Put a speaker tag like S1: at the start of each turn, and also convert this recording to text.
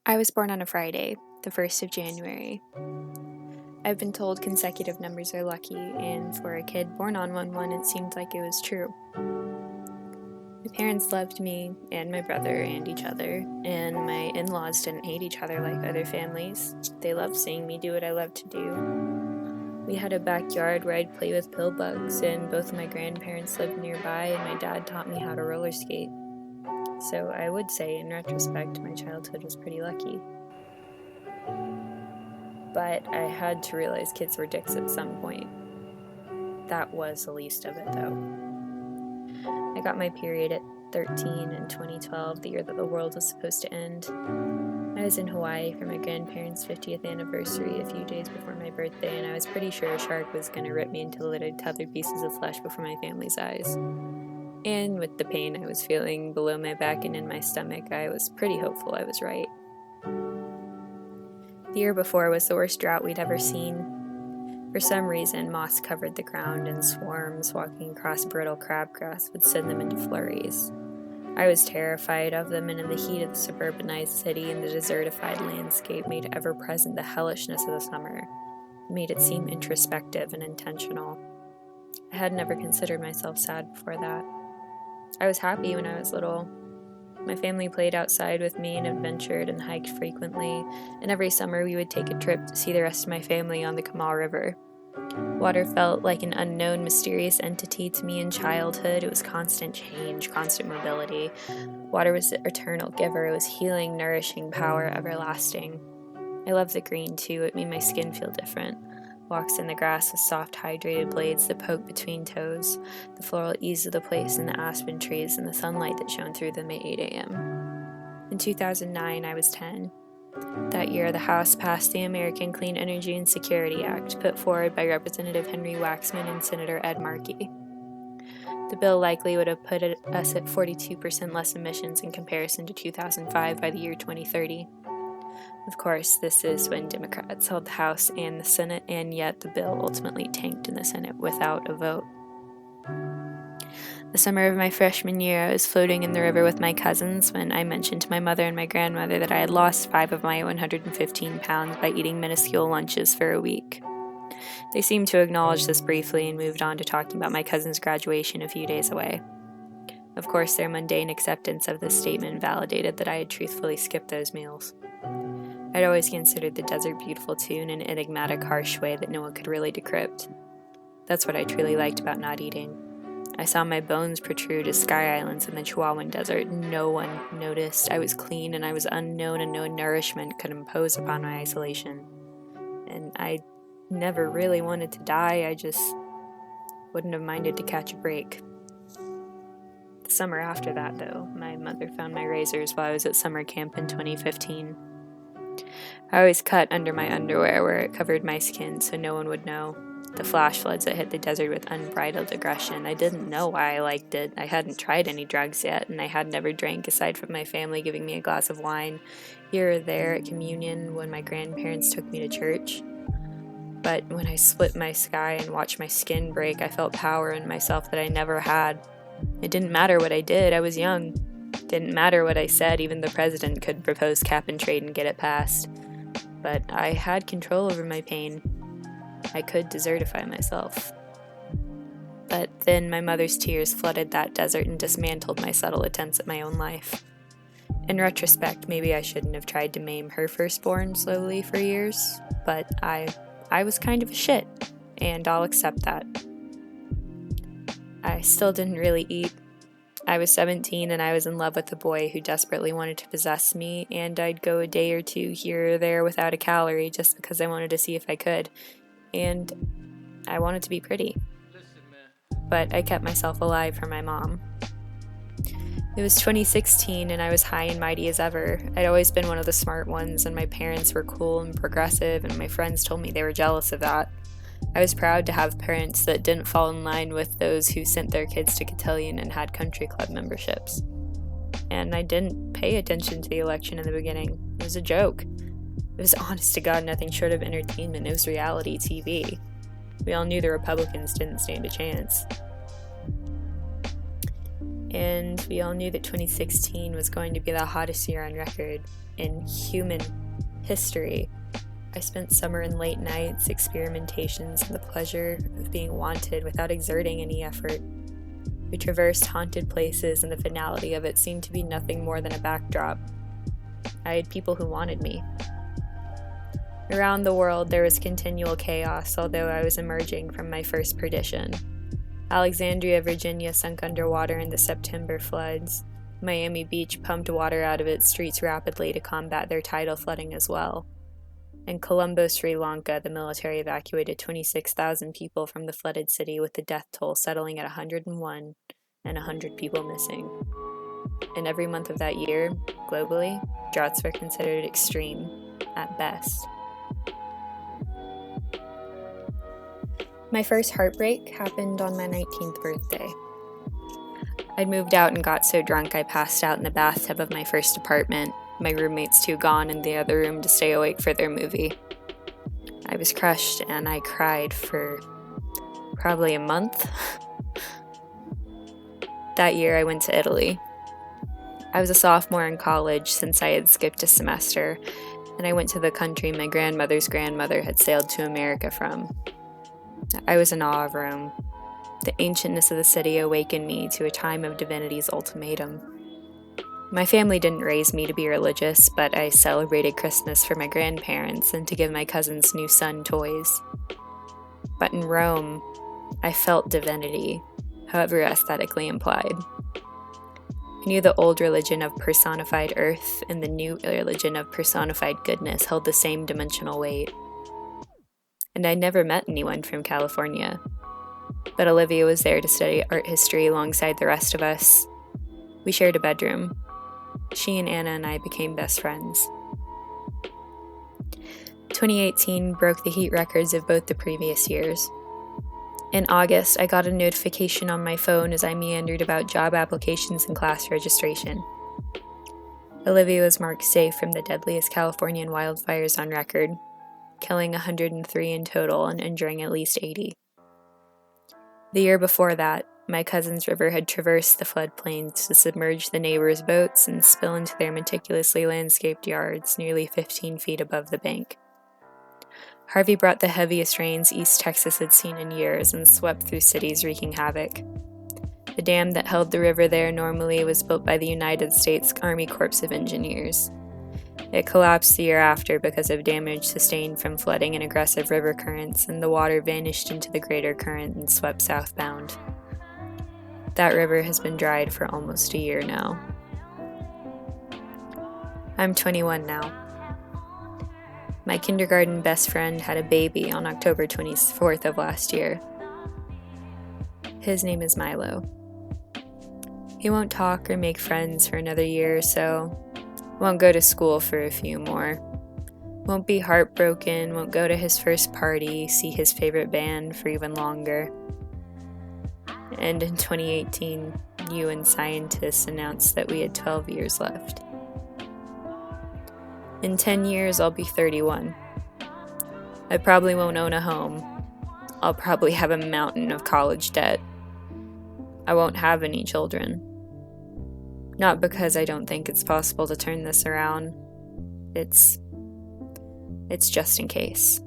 S1: I was born on a Friday, the 1st of January. I've been told consecutive numbers are lucky, and for a kid born on 1/1, it seemed like it was true. My parents loved me and my brother and each other, and my in-laws didn't hate each other like other families. They loved seeing me do what I loved to do. We had a backyard where I'd play with pill bugs, and both of my grandparents lived nearby, and my dad taught me how to roller skate. So I would say, in retrospect, my childhood was pretty lucky. But I had to realize kids were dicks at some point. That was the least of it, though. I got my period at 13 in 2012, the year that the world was supposed to end. I was in Hawaii for my grandparents' 50th anniversary a few days before my birthday, and I was pretty sure a shark was going to rip me into little tethered pieces of flesh before my family's eyes. And with the pain I was feeling below my back and in my stomach, I was pretty hopeful I was right. The year before was the worst drought we'd ever seen. For some reason, moss covered the ground, and swarms walking across brittle crabgrass would send them into flurries. I was terrified of them, and in the heat of the suburbanized city and the desertified landscape made ever-present the hellishness of the summer. It made it seem introspective and intentional. I had never considered myself sad before that. I was happy when I was little. My family played outside with me and adventured and hiked frequently, and every summer we would take a trip to see the rest of my family on the Kamal River. Water felt like an unknown, mysterious entity to me in childhood. It was constant change, constant mobility. Water was the eternal giver. It was healing, nourishing power, everlasting. I loved the green, too. It made my skin feel different. Walks in the grass with soft, hydrated blades that poked between toes, the floral ease of the place and the aspen trees and the sunlight that shone through them at 8 a.m. In 2009, I was 10. That year, the House passed the American Clean Energy and Security Act, put forward by Representative Henry Waxman and Senator Ed Markey. The bill likely would have put us at 42% less emissions in comparison to 2005 by the year 2030. Of course, this is when Democrats held the House and the Senate, and yet the bill ultimately tanked in the Senate without a vote. The summer of my freshman year, I was floating in the river with my cousins when I mentioned to my mother and my grandmother that I had lost 5 of my 115 pounds by eating minuscule lunches for a week. They seemed to acknowledge this briefly and moved on to talking about my cousin's graduation a few days away. Of course, their mundane acceptance of this statement validated that I had truthfully skipped those meals. I'd always considered the desert beautiful too in an enigmatic, harsh way that no one could really decrypt. That's what I truly liked about not eating. I saw my bones protrude as sky islands in the Chihuahuan desert. No one noticed. I was clean and I was unknown, and no nourishment could impose upon my isolation. And I never really wanted to die. I just wouldn't have minded to catch a break. The summer after that, though, my mother found my razors while I was at summer camp in 2015. I always cut under my underwear where it covered my skin so no one would know. The flash floods that hit the desert with unbridled aggression. I didn't know why I liked it. I hadn't tried any drugs yet, and I had never drank aside from my family giving me a glass of wine here or there at communion when my grandparents took me to church. But when I split my sky and watched my skin break, I felt power in myself that I never had. It didn't matter what I did. I was young. Didn't matter what I said. Even the president could propose cap and trade and get it passed. But I had control over my pain. I could desertify myself. But then my mother's tears flooded that desert and dismantled my subtle attempts at my own life. In retrospect, maybe I shouldn't have tried to maim her firstborn slowly for years, but I was kind of a shit, and I'll accept that. I still didn't really eat. I was 17 and I was in love with a boy who desperately wanted to possess me, and I'd go a day or two here or there without a calorie just because I wanted to see if I could. And I wanted to be pretty. But I kept myself alive for my mom. It was 2016 and I was high and mighty as ever. I'd always been one of the smart ones, and my parents were cool and progressive, and my friends told me they were jealous of that. I was proud to have parents that didn't fall in line with those who sent their kids to cotillion and had country club memberships. And I didn't pay attention to the election in the beginning. It was a joke. It was honest to God nothing short of entertainment. It was reality TV. We all knew the Republicans didn't stand a chance. And we all knew that 2016 was going to be the hottest year on record. in human history. I spent summer and late nights, experimentations, and the pleasure of being wanted without exerting any effort. We traversed haunted places, and the finality of it seemed to be nothing more than a backdrop. I had people who wanted me. Around the world, there was continual chaos, although I was emerging from my first perdition. Alexandria, Virginia sunk underwater in the September floods. Miami Beach pumped water out of its streets rapidly to combat their tidal flooding as well. In Colombo, Sri Lanka, the military evacuated 26,000 people from the flooded city, with the death toll settling at 101 and 100 people missing. In every month of that year, globally, droughts were considered extreme at best. My first heartbreak happened on my 19th birthday. I'd moved out and got so drunk I passed out in the bathtub of my first apartment, my roommates two gone in the other room to stay awake for their movie. I was crushed and I cried for probably a month. That year I went to Italy. I was a sophomore in college since I had skipped a semester, and I went to the country my grandmother's grandmother had sailed to America from. I was in awe of Rome. The ancientness of the city awakened me to a time of divinity's ultimatum. My family didn't raise me to be religious, but I celebrated Christmas for my grandparents and to give my cousin's new son toys. But in Rome, I felt divinity, however aesthetically implied. I knew the old religion of personified earth and the new religion of personified goodness held the same dimensional weight. And I never met anyone from California. But Olivia was there to study art history alongside the rest of us. We shared a bedroom. She and Anna and I became best friends. 2018 broke the heat records of both the previous years. In August, I got a notification on my phone as I meandered about job applications and class registration. Olivia was marked safe from the deadliest Californian wildfires on record, killing 103 in total and injuring at least 80. The year before that, my cousin's river had traversed the floodplains to submerge the neighbors' boats and spill into their meticulously landscaped yards nearly 15 feet above the bank. Harvey brought the heaviest rains East Texas had seen in years and swept through cities wreaking havoc. The dam that held the river there normally was built by the United States Army Corps of Engineers. It collapsed the year after because of damage sustained from flooding and aggressive river currents, and the water vanished into the greater current and swept southbound. That river has been dried for almost a year now. I'm 21 now. My kindergarten best friend had a baby on October 24th of last year. His name is Milo. He won't talk or make friends for another year or so. Won't go to school for a few more. Won't be heartbroken, won't go to his first party, see his favorite band for even longer. And in 2018, UN scientists announced that we had 12 years left. In 10 years, I'll be 31. I probably won't own a home. I'll probably have a mountain of college debt. I won't have any children. Not because I don't think it's possible to turn this around. It's just in case.